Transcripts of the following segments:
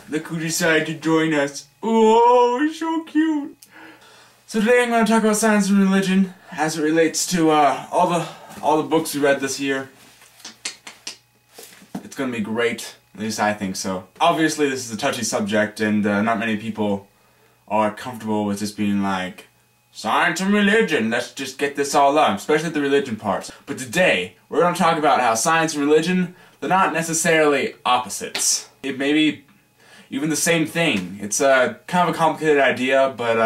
Look who decided to join us. Oh, so cute. So today I'm going to talk about science and religion as it relates to all the books we read this year. It's going to be great. At least I think so. Obviously this is a touchy subject and not many people are comfortable with just being like, science and religion, let's just get this all up, especially the religion parts. But today, we're going to talk about how science and religion, they're not necessarily opposites. It may be even the same thing. It's kind of a complicated idea, but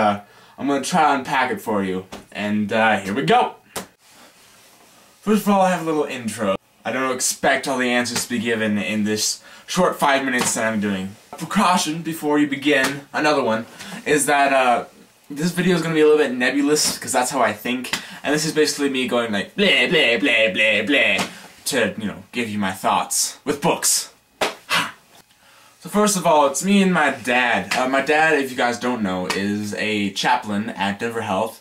I'm going to try to unpack it for you. And here we go! First of all, I have a little intro. I don't expect all the answers to be given in this short 5 minutes that I'm doing. Precaution before you begin, another one, is that this video is going to be a little bit nebulous, because that's how I think, and this is basically me going like blah blah blah blah blah to, you know, give you my thoughts with books. So first of all, it's me and my dad. My dad, if you guys don't know, is a chaplain at Denver Health.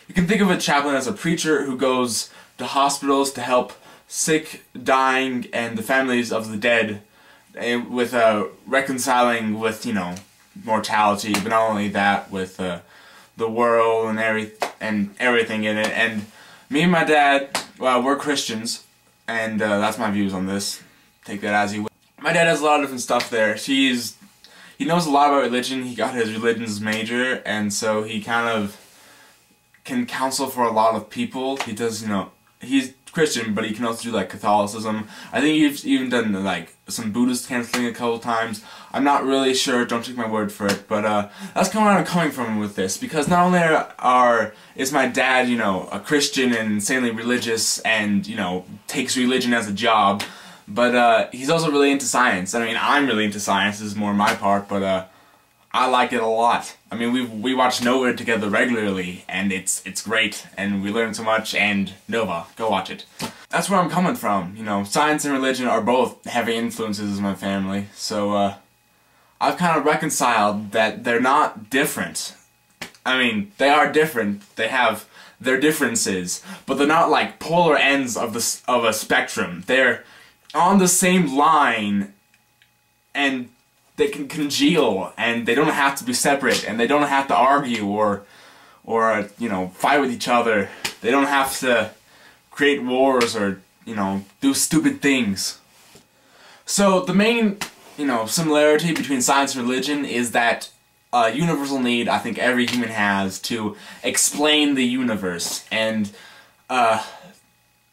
You can think of a chaplain as a preacher who goes to hospitals to help sick, dying, and the families of the dead with reconciling with, you know, mortality, but not only that, with the world and everything in it. And me and my dad, well, we're Christians, and that's my views on this. Take that as you will. My dad has a lot of different stuff there. He knows a lot about religion. He got his religions major, and so he kind of can counsel for a lot of people. He does, you know, he's Christian, but he can also do like Catholicism. I think he's even done like some Buddhist counseling a couple times. I'm not really sure, don't take my word for it, but that's kind of where I'm coming from with this, because not only is my dad, you know, a Christian and insanely religious and, you know, takes religion as a job, but he's also really into science. I mean, I'm really into science, this is more my part, but I like it a lot. I mean, we watch Nova together regularly, and it's great, and we learn so much, and Nova, go watch it. That's where I'm coming from, you know, science and religion are both heavy influences in my family, so I've kind of reconciled that they're not different. I mean, they are different, they have their differences, but they're not like polar ends of a spectrum. They're on the same line, and they can congeal, and they don't have to be separate, and they don't have to argue or you know, fight with each other. They don't have to create wars or, you know, do stupid things. So the main, you know, similarity between science and religion is that universal need I think every human has to explain the universe, and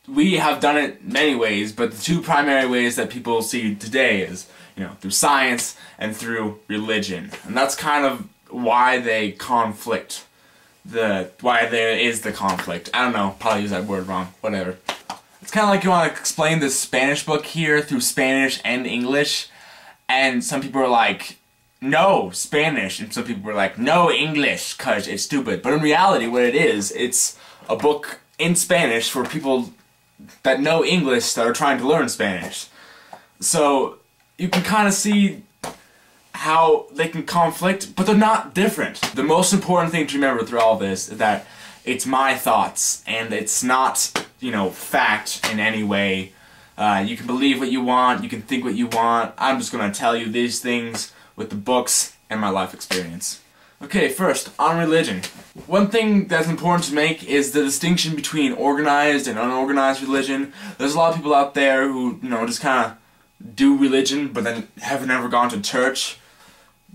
we have done it many ways, but the two primary ways that people see today is, you know, through science and through religion. And that's kind of why they conflict. Why there is the conflict. I don't know, probably use that word wrong, whatever. It's kind of like you want to explain this Spanish book here through Spanish and English, and some people are like, no, Spanish, and some people are like, no, English, cause it's stupid. But in reality, what it is, it's a book in Spanish for people that know English that are trying to learn Spanish. So you can kind of see how they can conflict, but they're not different. The most important thing to remember through all this is that it's my thoughts, and it's not, you know, fact in any way. You can believe what you want, you can think what you want. I'm just gonna tell you these things with the books and my life experience. Okay, first, on religion. One thing that's important to make is the distinction between organized and unorganized religion. There's a lot of people out there who, you know, just kind of do religion, but then have never gone to church.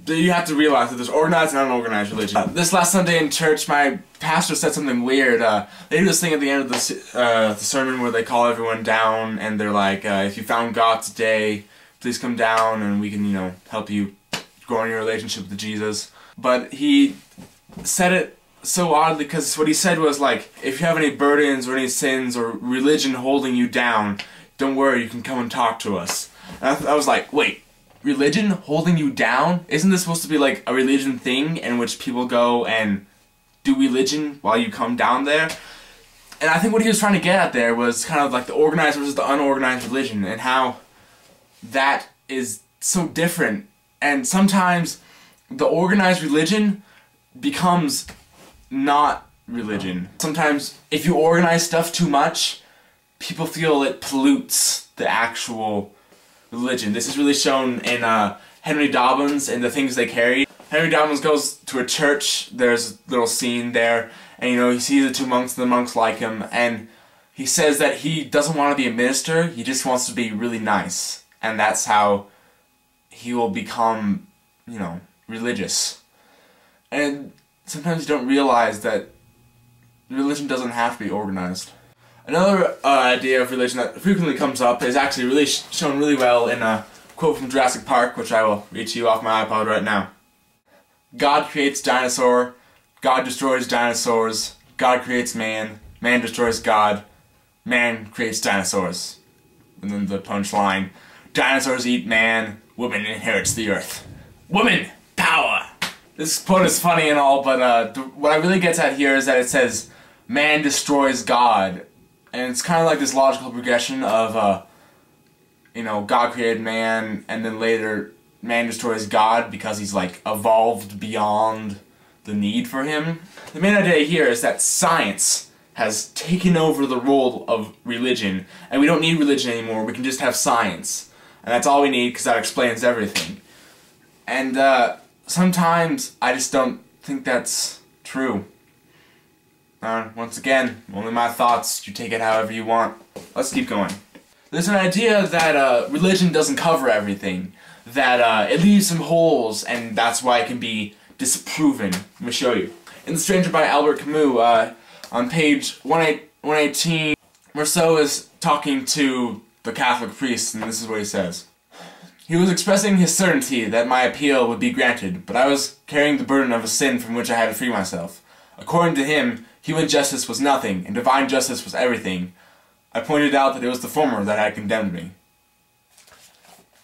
You have to realize that there's organized and unorganized religion. This last Sunday in church, my pastor said something weird. They do this thing at the end of the sermon where they call everyone down, and they're like, if you found God today, please come down and we can, you know, help you grow in your relationship with Jesus. But he said it so oddly, because what he said was like, if you have any burdens or any sins or religion holding you down, don't worry, you can come and talk to us. And I was like, wait, religion holding you down? Isn't this supposed to be like a religion thing in which people go and do religion while you come down there? And I think what he was trying to get at there was kind of like the organized versus the unorganized religion, and how that is so different. And sometimes the organized religion becomes not religion. Sometimes if you organize stuff too much, people feel it pollutes the actual religion. This is really shown in Henry Dobbins and the things they carry. Henry Dobbins goes to a church, there's a little scene there, and you know, he sees the two monks and the monks like him, and he says that he doesn't want to be a minister, he just wants to be really nice. And that's how he will become, you know, religious. And sometimes you don't realize that religion doesn't have to be organized. Another idea of religion that frequently comes up is actually really shown really well in a quote from Jurassic Park, which I will read to you off my iPod right now. God creates dinosaur, God destroys dinosaurs, God creates man, man destroys God, man creates dinosaurs. And then the punchline, dinosaurs eat man, woman inherits the earth. Woman! Power! This quote is funny and all, but what I really gets at here is that it says, man destroys God. And it's kind of like this logical progression of, you know, God created man, and then later man destroys God because he's, like, evolved beyond the need for him. The main idea here is that science has taken over the role of religion, and we don't need religion anymore, we can just have science. And that's all we need, because that explains everything. And, sometimes I just don't think that's true. Once again, only my thoughts, you take it however you want. Let's keep going. There's an idea that religion doesn't cover everything, that it leaves some holes, and that's why it can be disproven. Let me show you. In The Stranger by Albert Camus, on page 118, Rousseau is talking to the Catholic priest, and this is what he says. He was expressing his certainty that my appeal would be granted, but I was carrying the burden of a sin from which I had to free myself. According to him, human justice was nothing, and divine justice was everything. I pointed out that it was the former that had condemned me.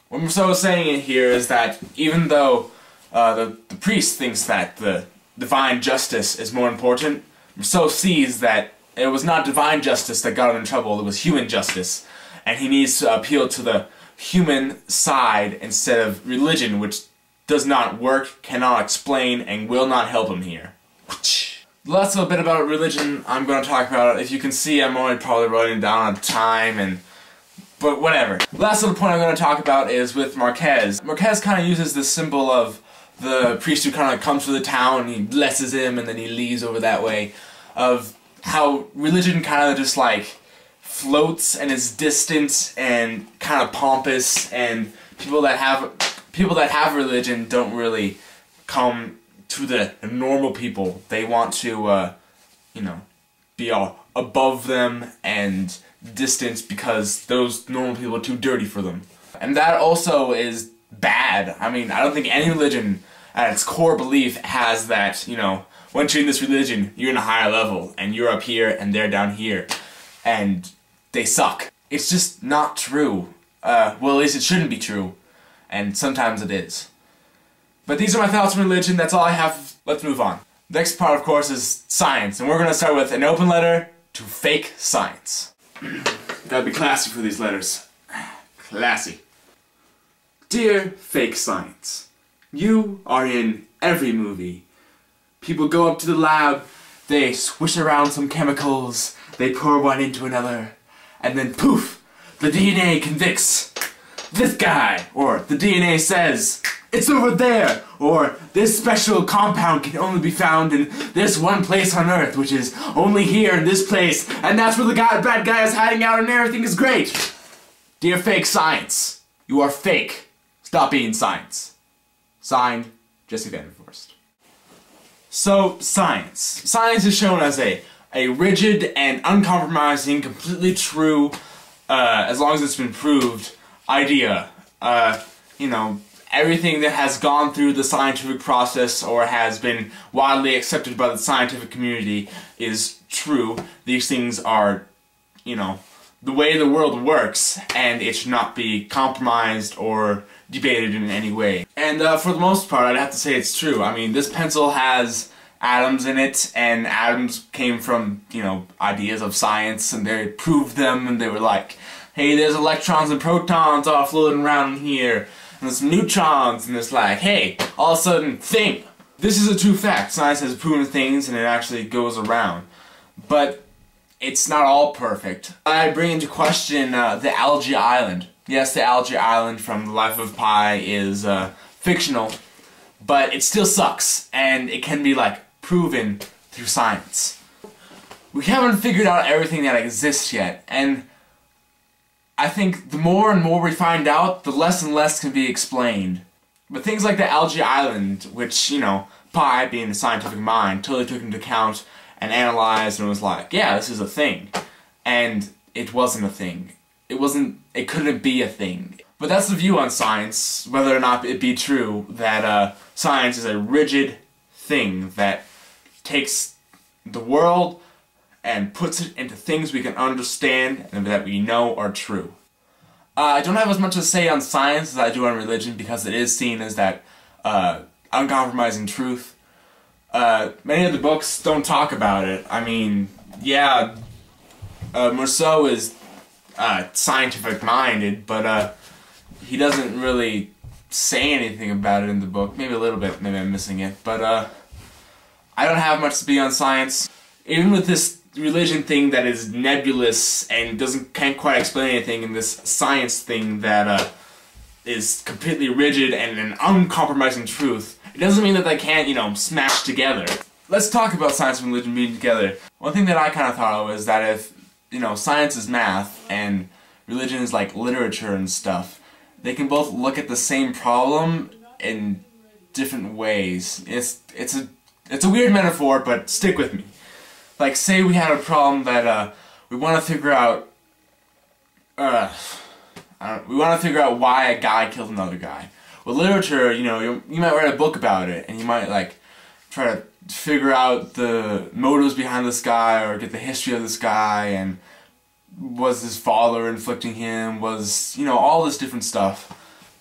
What Rousseau is saying here is that even though the priest thinks that the divine justice is more important, Rousseau sees that it was not divine justice that got him in trouble, it was human justice. And he needs to appeal to the human side instead of religion, which does not work, cannot explain, and will not help him here. The last little bit about religion I'm going to talk about, if you can see I'm only probably writing down on time, but whatever. The last little point I'm going to talk about is with Marquez. Marquez kind of uses this symbol of the priest who kind of comes to the town, and he blesses him, and then he leaves over that way, of how religion kind of just like floats and is distant and kind of pompous, and people that have religion don't really come to the normal people. They want to, you know, be all above them and distant because those normal people are too dirty for them. And that also is bad. I mean, I don't think any religion at its core belief has that, you know, once you're in this religion, you're in a higher level, and you're up here and they're down here, and they suck. It's just not true. Well, at least it shouldn't be true, and sometimes it is. But these are my thoughts on religion, that's all I have. Let's move on. Next part, of course, is science, and we're going to start with an open letter to fake science. Gotta be classy for these letters. Classy. Dear fake science, you are in every movie. People go up to the lab, they swish around some chemicals, they pour one into another, and then poof, the DNA convicts this guy, or the DNA says, it's over there, or this special compound can only be found in this one place on Earth, which is only here in this place, and that's where the bad guy is hiding out and everything is great. Dear fake science, you are fake. Stop being science. Signed, Jesse Vanderforst. So, science. Science is shown as a rigid and uncompromising, completely true, as long as it's been proved, idea. You know, everything that has gone through the scientific process or has been widely accepted by the scientific community is true. These things are, you know, the way the world works, and it should not be compromised or debated in any way. And for the most part, I'd have to say it's true. I mean, this pencil has atoms in it, and atoms came from, you know, ideas of science, and they proved them, and they were like, hey, there's electrons and protons all floating around here, and there's neutrons, and it's like, hey, all of a sudden, thing. This is a true fact. Science has proven things, and it actually goes around. But it's not all perfect. I bring into question the algae island Yes, the algae island from The Life of Pi is fictional, but it still sucks, and it can be, like, proven through science. We haven't figured out everything that exists yet, and I think the more and more we find out, the less and less can be explained. But things like the algae island, which, you know, Pi, being a scientific mind, totally took into account and analyzed and was like, yeah, this is a thing. And it wasn't a thing. It couldn't be a thing. But that's the view on science, whether or not it be true, that science is a rigid thing that takes the world and puts it into things we can understand and that we know are true. I don't have as much to say on science as I do on religion because it is seen as that uncompromising truth. Many of the books don't talk about it. I mean, yeah, Rousseau is scientific minded, but he doesn't really say anything about it in the book. Maybe a little bit, maybe I'm missing it, but I don't have much to be on science. Even with this religion thing that is nebulous and can't quite explain anything, and this science thing that is completely rigid and an uncompromising truth, it doesn't mean that they can't, you know, smash together. Let's talk about science and religion being together. One thing that I kind of thought of is that if, you know, science is math and religion is like literature and stuff, they can both look at the same problem in different ways. It's a weird metaphor, but stick with me. Like, say we had a problem that we want to figure out. We want to figure out why a guy killed another guy. With literature, you know, you might write a book about it, and you might like try to figure out the motives behind this guy, or get the history of this guy, and was his father inflicting him? Was, you know, all this different stuff.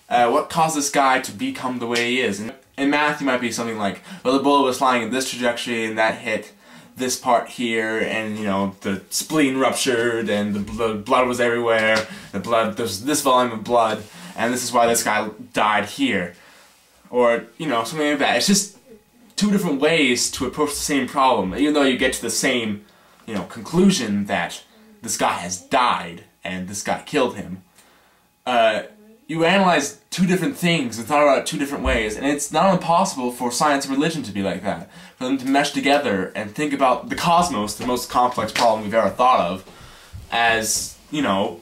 What caused this guy to become the way he is? And in math, you might be something like, well, the bullet was flying in this trajectory, and that hit this part here, and, you know, the spleen ruptured, and the blood was everywhere, there's this volume of blood, and this is why this guy died here. Or, you know, something like that. It's just two different ways to approach the same problem, even though you get to the same, you know, conclusion that this guy has died, and this guy killed him. You analyze two different things and thought about it two different ways, and it's not impossible for science and religion to be like that. For them to mesh together and think about the cosmos, the most complex problem we've ever thought of, as, you know,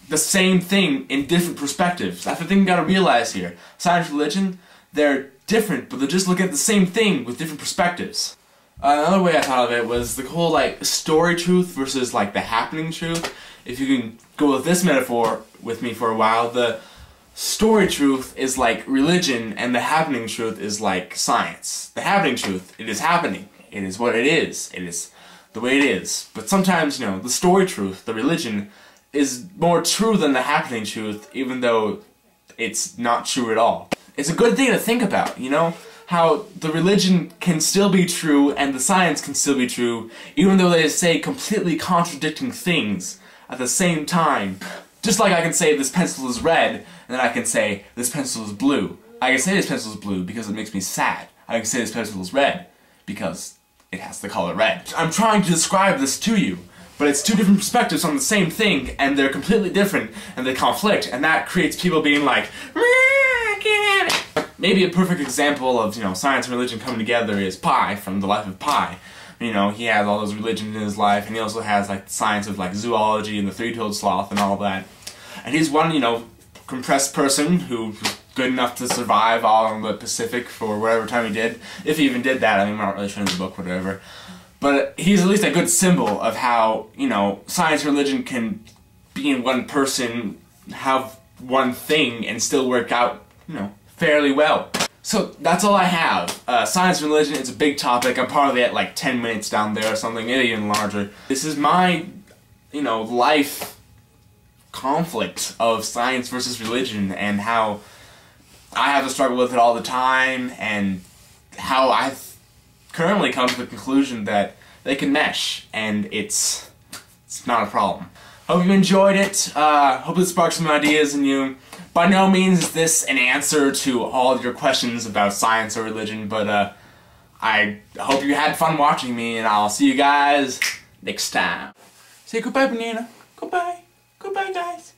the same thing in different perspectives. That's the thing you gotta realize here. Science and religion, they're different, but they're just looking at the same thing with different perspectives. Another way I thought of it was the whole, like, story truth versus, like, the happening truth. If you can go with this metaphor with me for a while, the story truth is like religion, and the happening truth is like science. The happening truth, it is happening. It is what it is. It is the way it is. But sometimes, you know, the story truth, the religion, is more true than the happening truth, even though it's not true at all. It's a good thing to think about, you know? How the religion can still be true and the science can still be true, even though they say completely contradicting things at the same time. Just like I can say this pencil is red, and then I can say this pencil is blue. I can say this pencil is blue because it makes me sad. I can say this pencil is red because it has the color red. I'm trying to describe this to you, but it's two different perspectives on the same thing, and they're completely different, and they conflict, and that creates people being like, I can't have it. Maybe a perfect example of, you know, science and religion coming together is Pi from The Life of Pi. You know, he has all those religions in his life, and he also has, like, the science of, like, zoology and the three-toed sloth and all that. And he's one, you know, compressed person who was good enough to survive all in the Pacific for whatever time he did. If he even did that, I mean, we're not really sure in the book, whatever. But he's at least a good symbol of how, you know, science and religion can be in one person, have one thing, and still work out, you know, fairly well. So that's all I have. Science and religion is a big topic. I'm probably at like 10 minutes down there or something, maybe even larger. This is my, you know, life conflict of science versus religion, and how I have to struggle with it all the time, and how I've currently come to the conclusion that they can mesh, and it's not a problem. Hope you enjoyed it. Hope it sparked some ideas in you. By no means is this an answer to all of your questions about science or religion, but I hope you had fun watching me, and I'll see you guys next time. Say goodbye, Banana. Goodbye. Goodbye, guys.